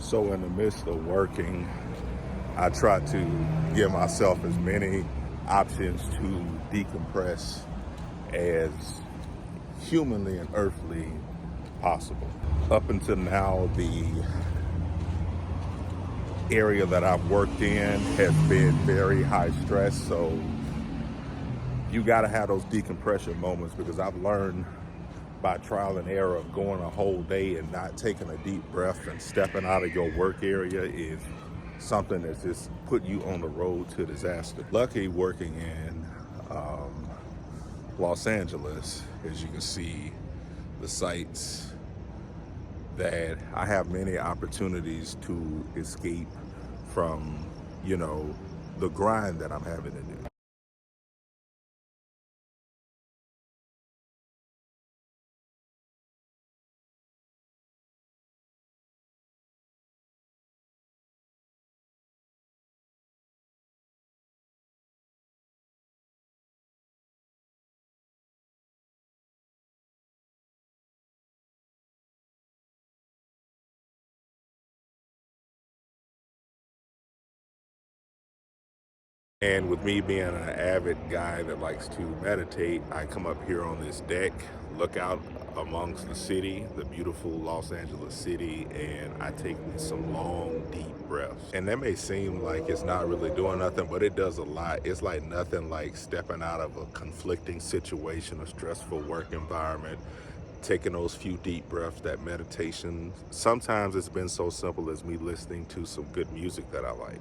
So in the midst of working, I try to give myself as many options to decompress as humanly and earthly possible. Up until now, the area that I've worked in has been very high stress, so you got to have those decompression moments, because I've learned by trial and error of going a whole day and not taking a deep breath and stepping out of your work area is something that's just put you on the road to disaster. Lucky working in Los Angeles, as you can see, the sights, that I have many opportunities to escape from, the grind that I'm having to do. And with me being an avid guy that likes to meditate, I come up here on this deck, look out amongst the city, the beautiful Los Angeles city, and I take me some long, deep breaths. And that may seem like it's not really doing nothing, but it does a lot. It's like nothing like stepping out of a conflicting situation, a stressful work environment, taking those few deep breaths, that meditation. Sometimes it's been so simple as me listening to some good music that I like.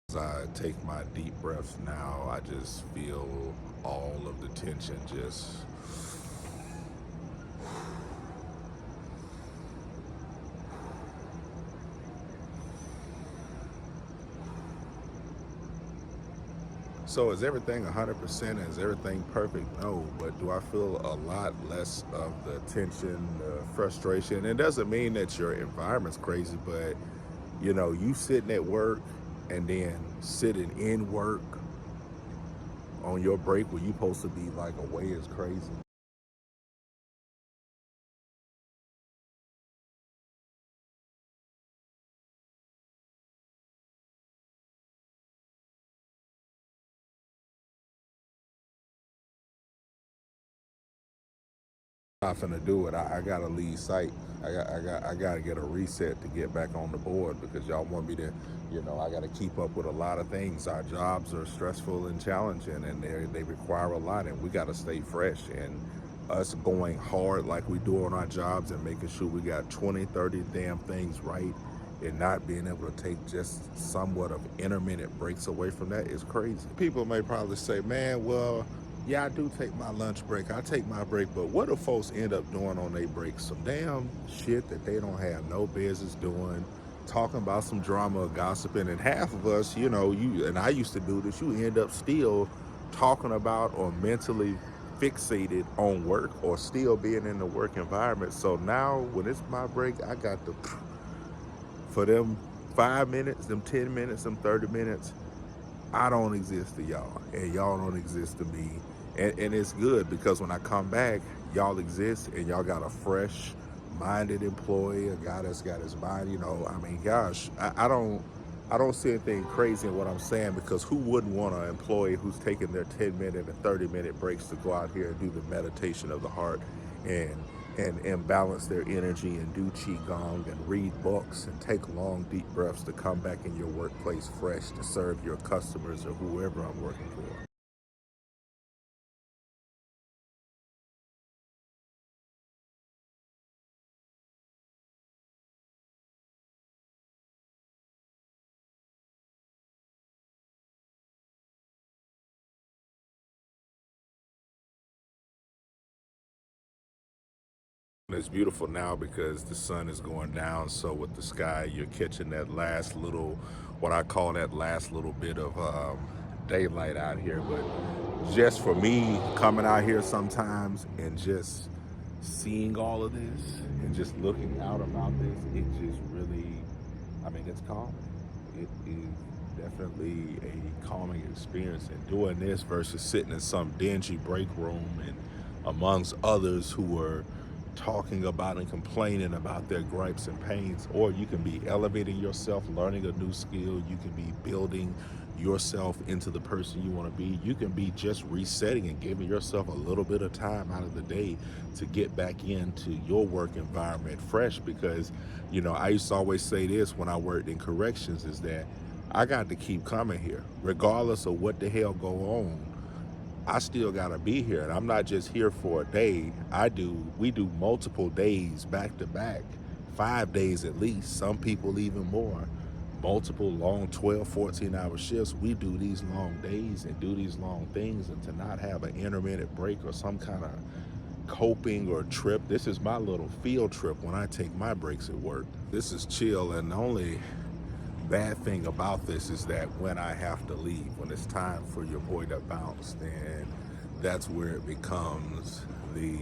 As I take my deep breaths now, I just feel all of the tension just. So is everything 100%? Is everything perfect? No, but do I feel a lot less of the tension, the frustration? It doesn't mean that your environment's crazy, but you sitting at work and then sitting in work on your break where you supposed to be like away is crazy. Not finna do it. I gotta leave site. I gotta get a reset to get back on the board, because y'all want me to, I gotta keep up with a lot of things. Our jobs are stressful and challenging, and they require a lot, and we gotta stay fresh. And us going hard like we do on our jobs and making sure we got 20, 30 damn things right, and not being able to take just somewhat of intermittent breaks away from that is crazy. People may probably say, man, well, yeah, I do take my lunch break. I take my break, but what do folks end up doing on their breaks? Some damn shit that they don't have no business doing, talking about some drama or gossiping. And half of us, you and I used to do this, you end up still talking about or mentally fixated on work, or still being in the work environment. So now when it's my break, I got to, for them 5 minutes, them 10 minutes, them 30 minutes, I don't exist to y'all, and y'all don't exist to me. And it's good, because when I come back, y'all exist, and y'all got a fresh minded employee, a guy that's got his mind, gosh, I don't see anything crazy in what I'm saying, because who wouldn't want an employee who's taking their 10-minute and 30-minute breaks to go out here and do the meditation of the heart and and balance their energy and do qigong and read books and take long deep breaths to come back in your workplace fresh to serve your customers or whoever I'm working for. It's beautiful now because the sun is going down. So with the sky, you're catching that last little, what I call that last little bit of daylight out here. But just for me, coming out here sometimes and just seeing all of this and just looking out about this, it just really, I mean, it's calming. It is definitely a calming experience. And doing this versus sitting in some dingy break room and amongst others who are talking about and complaining about their gripes and pains, or you can be elevating yourself, learning a new skill, you can be building yourself into the person you want to be, you can be just resetting and giving yourself a little bit of time out of the day to get back into your work environment fresh. Because I used to always say this when I worked in corrections, is that I got to keep coming here regardless of what the hell go on. I still gotta be here, and I'm not just here for a day. We do multiple days back to back, 5 days at least, some people even more, multiple long 12, 14-hour shifts. We do these long days and do these long things, and to not have an intermittent break or some kind of coping or trip. This is my little field trip when I take my breaks at work. This is chill, and the only bad thing about this is that when I have to leave, when it's time for your boy to bounce, then that's where it becomes the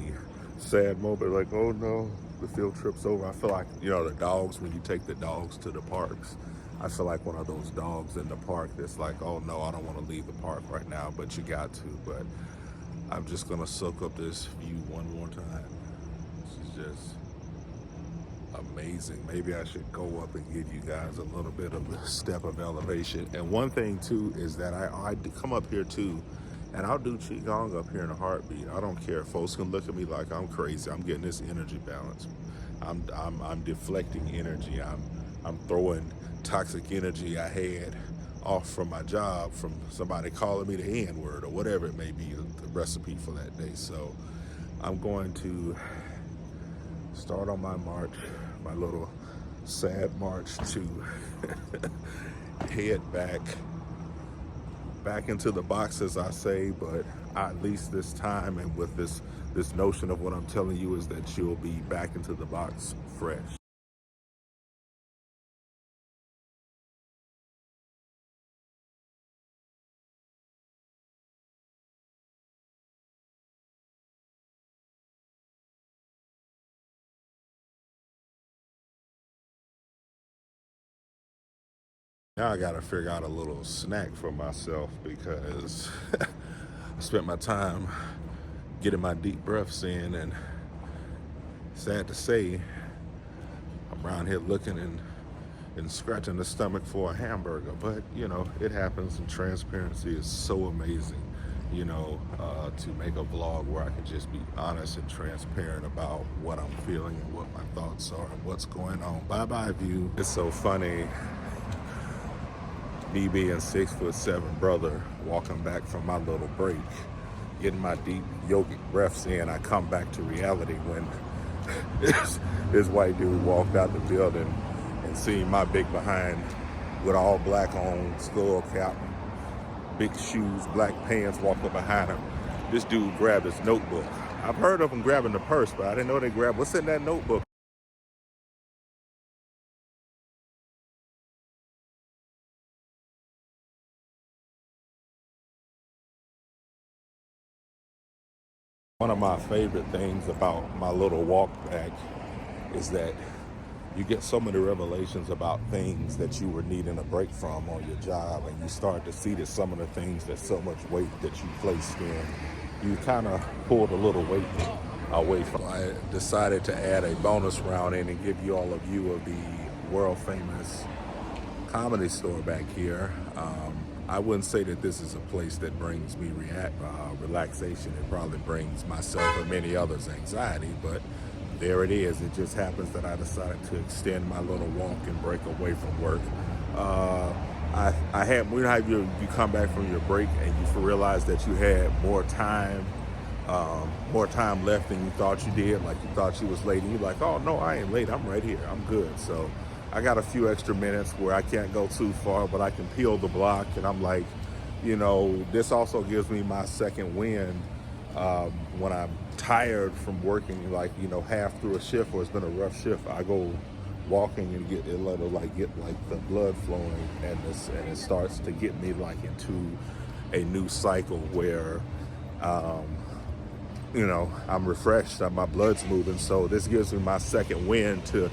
sad moment, like, oh no, the field trip's over. I feel like, the dogs, when you take the dogs to the parks, I feel like one of those dogs in the park that's like, oh no, I don't want to leave the park right now, but you got to. But I'm just gonna soak up this view one more time. This is just amazing. Maybe I should go up and give you guys a little bit of a step of elevation. And one thing too is that I come up here too, and I'll do qigong up here in a heartbeat. I don't care. Folks can look at me like I'm crazy. I'm getting this energy balance. I'm deflecting energy. I'm throwing toxic energy I had off from my job, from somebody calling me the N-word or whatever it may be, the recipe for that day. So I'm going to start on my march, my little sad march to head back into the box, as I say. But at least this time, and with this notion of what I'm telling you, is that you'll be back into the box fresh. Now I gotta figure out a little snack for myself because I spent my time getting my deep breaths in, and sad to say, I'm around here looking and scratching the stomach for a hamburger. But it happens, and transparency is so amazing. To make a vlog where I can just be honest and transparent about what I'm feeling and what my thoughts are and what's going on. Bye bye view. It's so funny, me being 6'7" brother, walking back from my little break, getting my deep yogic breaths in. I come back to reality when this white dude walked out the building and seen my big behind with all black on, skull cap, big shoes, black pants, walked up behind him. This dude grabbed his notebook. I've heard of them grabbing the purse, but I didn't know they grabbed what's in that notebook. One of my favorite things about my little walk back is that you get so many revelations about things that you were needing a break from on your job, and you start to see that some of the things, that so much weight that you placed in, you kind of pulled a little weight away from. I decided to add a bonus round in and give you all a view of the world famous Comedy Store back here. I wouldn't say that this is a place that brings me relaxation. It probably brings myself and many others anxiety, but there it is. It just happens that I decided to extend my little walk and break away from work. Uh, I had, you know how you come back from your break and you realize that you had more time left than you thought you did. Like you thought you was late, and you're like, oh no, I ain't late. I'm right here. I'm good. So I got a few extra minutes where I can't go too far, but I can peel the block. And I'm like, this also gives me my second wind when I'm tired from working, like half through a shift or it's been a rough shift. I go walking and get like the blood flowing, and it starts to get me like into a new cycle where I'm refreshed, my blood's moving. So this gives me my second wind to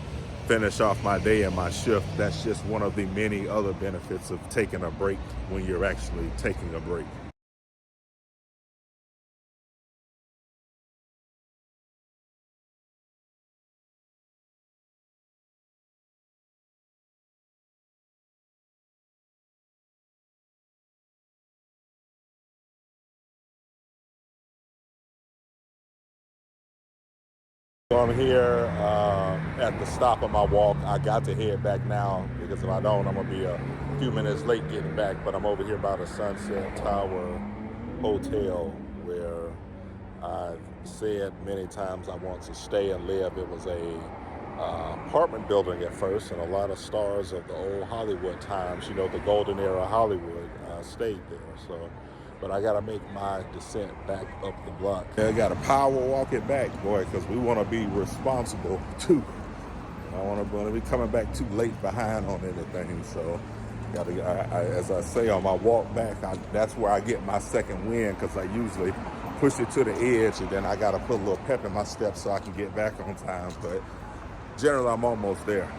finish off my day and my shift. That's just one of the many other benefits of taking a break when you're actually taking a break. So I'm here at the stop of my walk. I got to head back now because if I don't, I'm gonna be a few minutes late getting back. But I'm over here by the Sunset Tower Hotel where I've said many times I want to stay and live. It was a apartment building at first, and a lot of stars of the old Hollywood times, the golden era Hollywood, stayed there. So. But I gotta make my descent back up the block. I gotta power walk it back, boy, because we want to be responsible too. I want to be coming back too late behind on anything. So, as I say on my walk back, that's where I get my second wind because I usually push it to the edge, and then I gotta put a little pep in my step so I can get back on time. But generally, I'm almost there.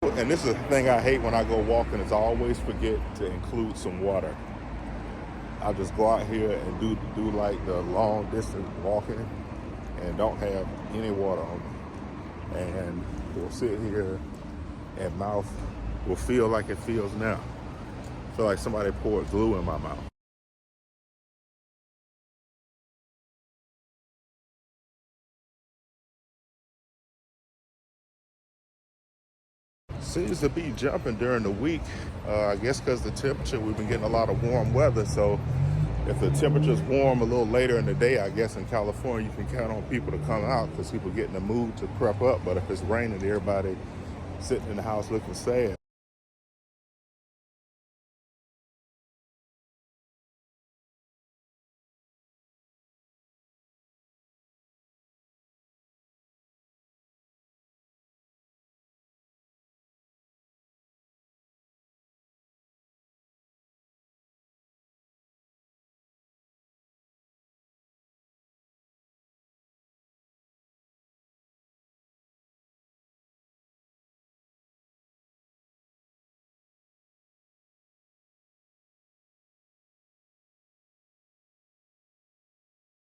And this is the thing I hate when I go walking is I always forget to include some water. I just go out here and do like the long distance walking and don't have any water on me. And we'll sit here and mouth will feel like it feels now. I feel like somebody poured glue in my mouth. Seems to be jumping during the week. I guess because the temperature, we've been getting a lot of warm weather. So if the temperature's warm a little later in the day, I guess in California, you can count on people to come out because people get in the mood to prep up. But if it's raining, everybody sitting in the house looking sad.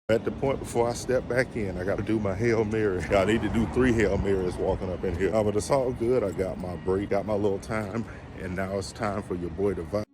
At the point before I step back in, I got to do my Hail Mary. I need to do 3 Hail Marys walking up in here. But it's all good. I got my break, got my little time, and now it's time for your boy to vibe.